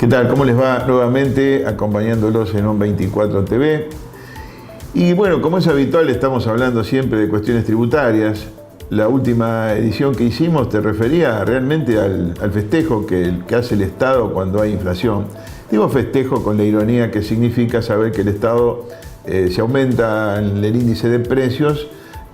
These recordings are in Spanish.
¿Qué tal? ¿Cómo les va? Nuevamente acompañándolos en ON24 TV. Y bueno, como es habitual, estamos hablando siempre de cuestiones tributarias. La última edición que hicimos te refería realmente al festejo que hace el Estado cuando hay inflación. Digo festejo con la ironía que significa saber que el Estado, se aumenta el índice de precios,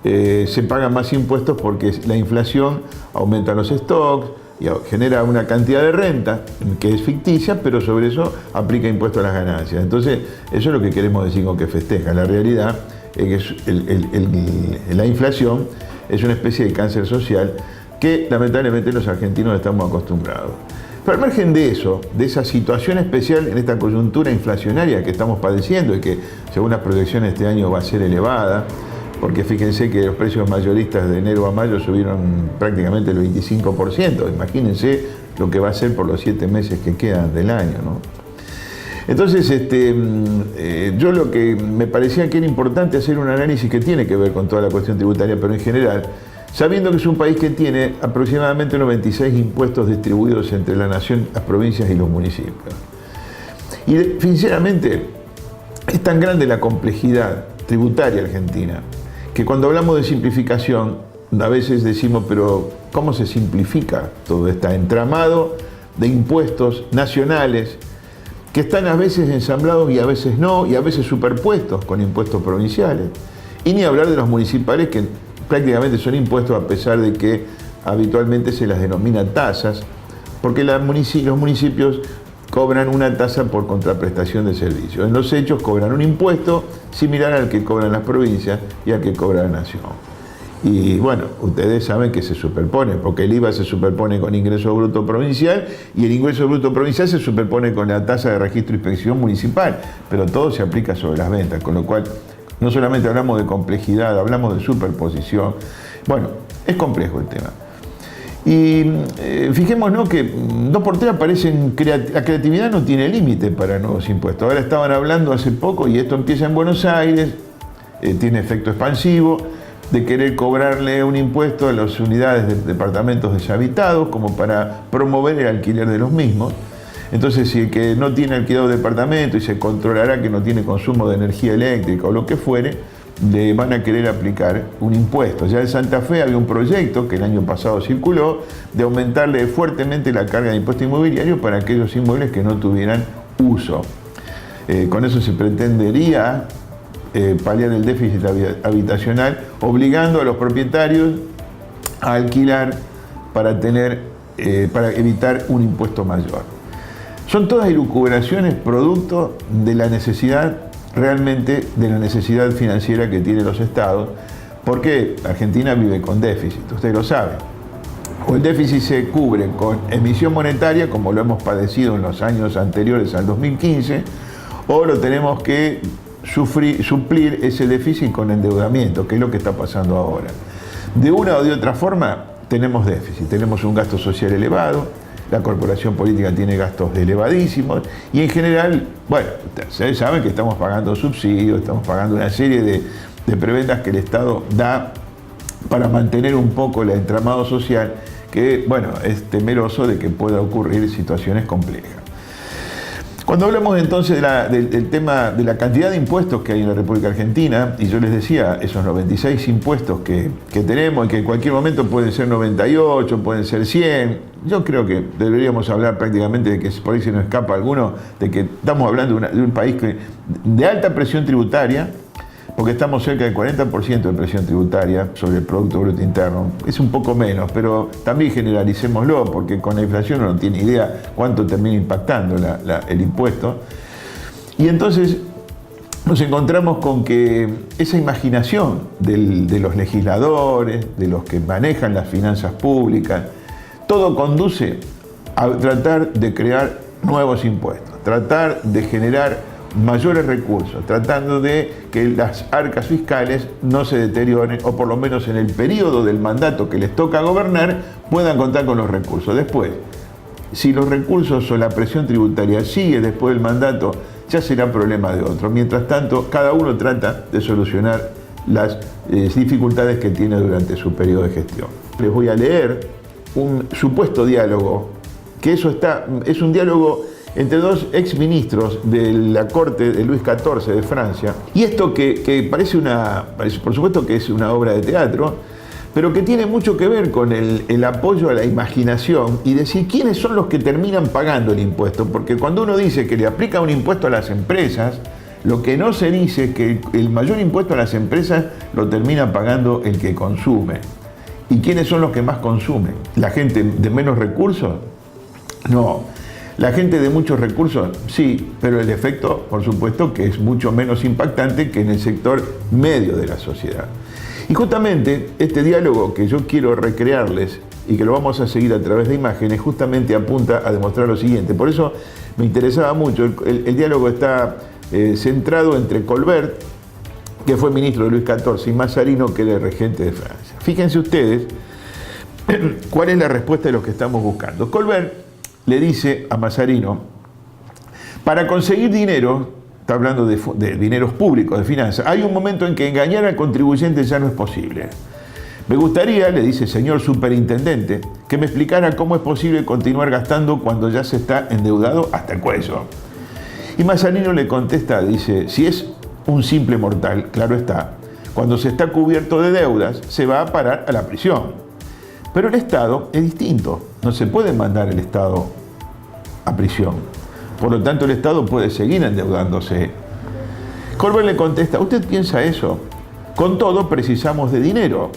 se pagan más impuestos porque la inflación aumenta los stocks y genera una cantidad de renta que es ficticia, pero sobre eso aplica impuesto a las ganancias. Entonces, eso es lo que queremos decir con que festeja. La realidad es que la inflación es una especie de cáncer social que lamentablemente los argentinos estamos acostumbrados. Pero al margen de eso, de esa situación especial en esta coyuntura inflacionaria que estamos padeciendo y que según las proyecciones este año va a ser elevada, porque fíjense que los precios mayoristas de enero a mayo subieron prácticamente el 25%. Imagínense lo que va a ser por los 7 meses que quedan del año, ¿no? Entonces, yo lo que me parecía que era importante hacer un análisis que tiene que ver con toda la cuestión tributaria, pero en general, sabiendo que es un país que tiene aproximadamente 96 impuestos distribuidos entre la nación, las provincias y los municipios. Y sinceramente, es tan grande la complejidad tributaria argentina, que cuando hablamos de simplificación, a veces decimos, pero ¿cómo se simplifica todo este entramado de impuestos nacionales que están a veces ensamblados y a veces no, y a veces superpuestos con impuestos provinciales? Y ni hablar de los municipales, que prácticamente son impuestos a pesar de que habitualmente se las denomina tasas, porque los municipios cobran una tasa por contraprestación de servicios. En los hechos cobran un impuesto similar al que cobran las provincias y al que cobra la nación. Y bueno, ustedes saben que se superpone, porque el IVA se superpone con ingreso bruto provincial y el ingreso bruto provincial se superpone con la tasa de registro e inspección municipal, pero todo se aplica sobre las ventas, con lo cual no solamente hablamos de complejidad, hablamos de superposición. Bueno, es complejo el tema. Y fijémonos que 2x3 aparecen, la creatividad no tiene límite para nuevos impuestos. Ahora estaban hablando hace poco, y esto empieza en Buenos Aires, tiene efecto expansivo, de querer cobrarle un impuesto a las unidades de departamentos deshabitados como para promover el alquiler de los mismos. Entonces, si el que no tiene alquilado departamento y se controlará que no tiene consumo de energía eléctrica o lo que fuere, le van a querer aplicar un impuesto. Ya en Santa Fe había un proyecto que el año pasado circuló de aumentarle fuertemente la carga de impuesto inmobiliario para aquellos inmuebles que no tuvieran uso. Con eso se pretendería paliar el déficit habitacional, obligando a los propietarios a alquilar para evitar un impuesto mayor. Son todas elucubraciones producto de la necesidad, realmente de la necesidad financiera que tienen los estados, porque Argentina vive con déficit, ustedes lo saben. O el déficit se cubre con emisión monetaria, como lo hemos padecido en los años anteriores al 2015, o lo tenemos que suplir ese déficit con endeudamiento, que es lo que está pasando ahora. De una o de otra forma tenemos déficit, tenemos un gasto social elevado, la corporación política tiene gastos elevadísimos y en general, bueno, ustedes saben que estamos pagando subsidios, estamos pagando una serie de prebendas que el Estado da para mantener un poco el entramado social que, bueno, es temeroso de que pueda ocurrir situaciones complejas. Cuando hablamos entonces del tema de la cantidad de impuestos que hay en la República Argentina, y yo les decía, esos 96 impuestos que tenemos y que en cualquier momento pueden ser 98, pueden ser 100, yo creo que deberíamos hablar prácticamente de que por ahí se nos escapa alguno, de que estamos hablando de un país de alta presión tributaria, porque estamos cerca del 40% de presión tributaria sobre el Producto Bruto Interno. Es un poco menos, pero también generalicémoslo, porque con la inflación uno no tiene idea cuánto termina impactando el impuesto. Y entonces nos encontramos con que esa imaginación de los legisladores, de los que manejan las finanzas públicas, todo conduce a tratar de crear nuevos impuestos, tratar de generar mayores recursos, tratando de que las arcas fiscales no se deterioren o por lo menos en el periodo del mandato que les toca gobernar puedan contar con los recursos. Después, si los recursos o la presión tributaria sigue después del mandato, ya será problema de otro. Mientras tanto, cada uno trata de solucionar las dificultades que tiene durante su periodo de gestión. Les voy a leer un supuesto diálogo, que es un diálogo entre dos exministros de la corte de Luis XIV de Francia. Y esto que parece por supuesto que es una obra de teatro, pero que tiene mucho que ver con el apoyo a la imaginación y decir quiénes son los que terminan pagando el impuesto. Porque cuando uno dice que le aplica un impuesto a las empresas, lo que no se dice es que el mayor impuesto a las empresas lo termina pagando el que consume. ¿Y quiénes son los que más consumen? ¿La gente de menos recursos? No. ¿La gente de muchos recursos? Sí, pero el efecto, por supuesto, que es mucho menos impactante que en el sector medio de la sociedad. Y justamente este diálogo que yo quiero recrearles y que lo vamos a seguir a través de imágenes, justamente apunta a demostrar lo siguiente. Por eso me interesaba mucho, el diálogo está centrado entre Colbert, que fue ministro de Luis XIV, y Mazarino, que era el regente de Francia. Fíjense ustedes cuál es la respuesta de lo que estamos buscando. Colbert le dice a Mazarino, para conseguir dinero, está hablando de dineros públicos, de finanzas, hay un momento en que engañar al contribuyente ya no es posible. Me gustaría, le dice señor superintendente, que me explicara cómo es posible continuar gastando cuando ya se está endeudado hasta el cuello. Y Mazarino le contesta, dice, si es un simple mortal, claro está, cuando se está cubierto de deudas, se va a parar a la prisión. Pero el Estado es distinto, no se puede mandar el Estado a prisión. Por lo tanto, el Estado puede seguir endeudándose. Colbert le contesta, ¿usted piensa eso? Con todo, precisamos de dinero.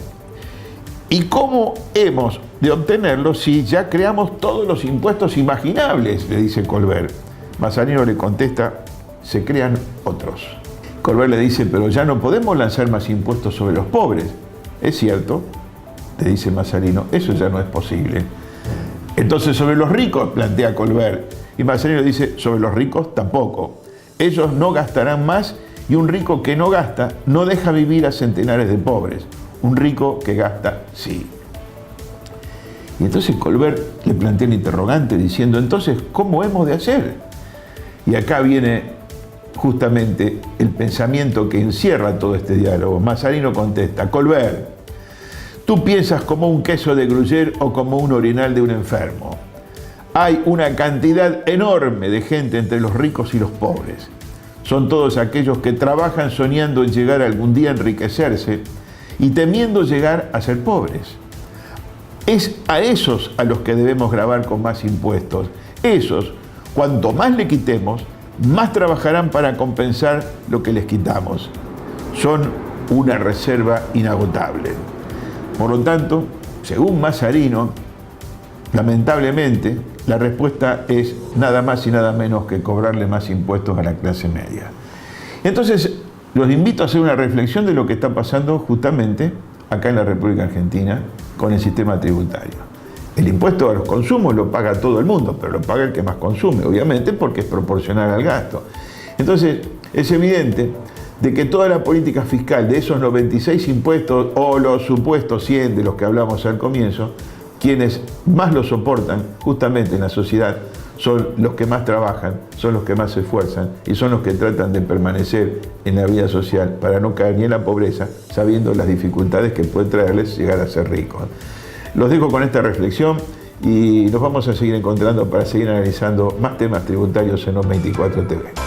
¿Y cómo hemos de obtenerlo si ya creamos todos los impuestos imaginables? Le dice Colbert. Mazarino le contesta, se crean otros. Colbert le dice, pero ya no podemos lanzar más impuestos sobre los pobres. Es cierto, le dice Mazarino, eso ya no es posible. Entonces, sobre los ricos, plantea Colbert. Y Mazarino dice, sobre los ricos tampoco. Ellos no gastarán más y un rico que no gasta no deja vivir a centenares de pobres. Un rico que gasta, sí. Y entonces Colbert le plantea un interrogante diciendo, entonces, ¿cómo hemos de hacer? Y acá viene justamente el pensamiento que encierra todo este diálogo. Mazarino contesta, Colbert, tú piensas como un queso de Gruyère o como un orinal de un enfermo. Hay una cantidad enorme de gente entre los ricos y los pobres. Son todos aquellos que trabajan soñando en llegar algún día a enriquecerse y temiendo llegar a ser pobres. Es a esos a los que debemos gravar con más impuestos. Esos, cuanto más le quitemos, más trabajarán para compensar lo que les quitamos. Son una reserva inagotable. Por lo tanto, según Mazarino, lamentablemente, la respuesta es nada más y nada menos que cobrarle más impuestos a la clase media. Entonces, los invito a hacer una reflexión de lo que está pasando justamente acá en la República Argentina con el sistema tributario. El impuesto a los consumos lo paga todo el mundo, pero lo paga el que más consume, obviamente porque es proporcional al gasto. Entonces, es evidente de que toda la política fiscal de esos 96 impuestos o los supuestos 100 de los que hablamos al comienzo, quienes más lo soportan justamente en la sociedad son los que más trabajan, son los que más se esfuerzan y son los que tratan de permanecer en la vida social para no caer ni en la pobreza, sabiendo las dificultades que puede traerles llegar a ser ricos. Los dejo con esta reflexión y nos vamos a seguir encontrando para seguir analizando más temas tributarios en ON24 TV.